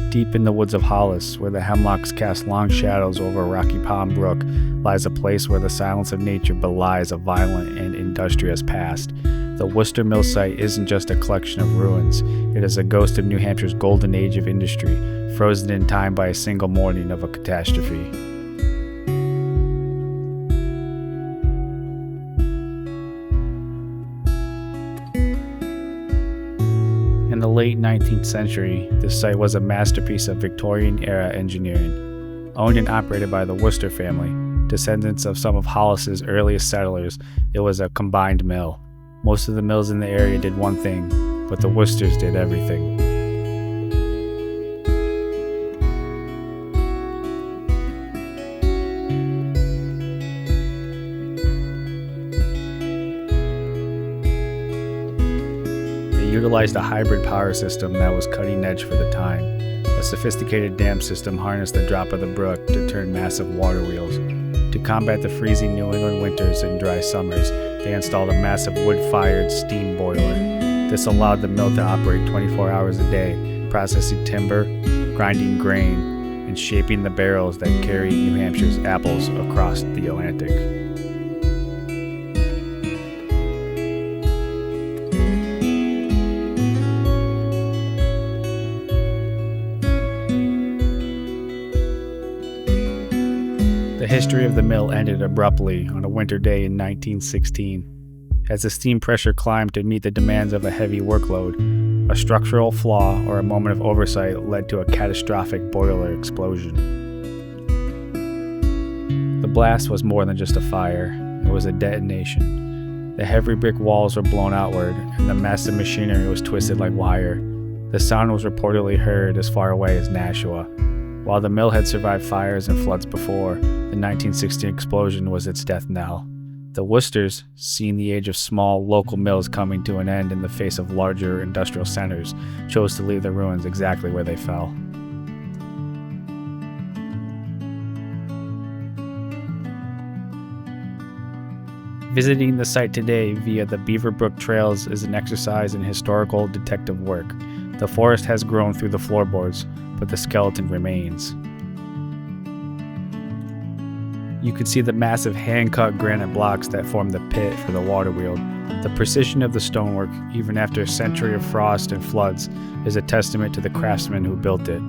Deep in the woods of Hollis, where the hemlocks cast long shadows over a rocky pond brook, lies a place where the silence of nature belies a violent and industrious past. The Worcester mill site isn't just a collection of ruins, it is a ghost of New Hampshire's golden age of industry, frozen in time by a single morning of a catastrophe. In the late 19th century, this site was a masterpiece of Victorian-era engineering. Owned and operated by the Worcester family, descendants of some of Hollis's earliest settlers, it was a combined mill. Most of the mills in the area did one thing, but the Worcesters did everything. Utilized a hybrid power system that was cutting edge for the time. A sophisticated dam system harnessed the drop of the brook to turn massive water wheels. To combat the freezing New England winters and dry summers, they installed a massive wood-fired steam boiler. This allowed the mill to operate 24 hours a day, processing timber, grinding grain, and shaping the barrels that carried New Hampshire's apples across the Atlantic. The history of the mill ended abruptly on a winter day in 1916. As the steam pressure climbed to meet the demands of a heavy workload, a structural flaw or a moment of oversight led to a catastrophic boiler explosion. The blast was more than just a fire, it was a detonation. The heavy brick walls were blown outward, and the massive machinery was twisted like wire. The sound was reportedly heard as far away as Nashua. While the mill had survived fires and floods before, the 1916 explosion was its death knell. The Worcesters, seeing the age of small, local mills coming to an end in the face of larger industrial centers, chose to leave the ruins exactly where they fell. Visiting the site today via the Beaver Brook Trails is an exercise in historical detective work. The forest has grown through the floorboards, but the skeleton remains. You can see the massive hand-cut granite blocks that form the pit for the water wheel. The precision of the stonework, even after a century of frost and floods, is a testament to the craftsmen who built it.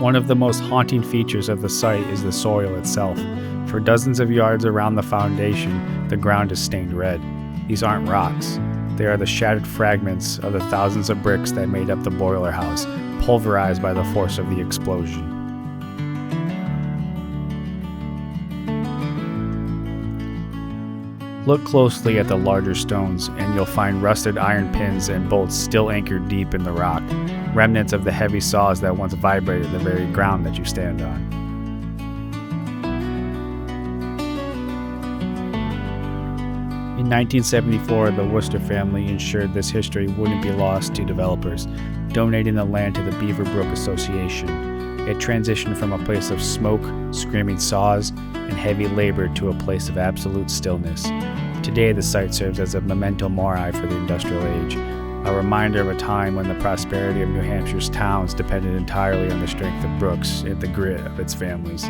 One of the most haunting features of the site is the soil itself. For dozens of yards around the foundation, the ground is stained red. These aren't rocks. They are the shattered fragments of the thousands of bricks that made up the boiler house, pulverized by the force of the explosion. Look closely at the larger stones, and you'll find rusted iron pins and bolts still anchored deep in the rock, remnants of the heavy saws that once vibrated the very ground that you stand on. In 1974, the Worcester family ensured this history wouldn't be lost to developers, donating the land to the Beaver Brook Association. It transitioned from a place of smoke, screaming saws, and heavy labor to a place of absolute stillness. Today, the site serves as a memento mori for the industrial age, a reminder of a time when the prosperity of New Hampshire's towns depended entirely on the strength of brooks and the grit of its families.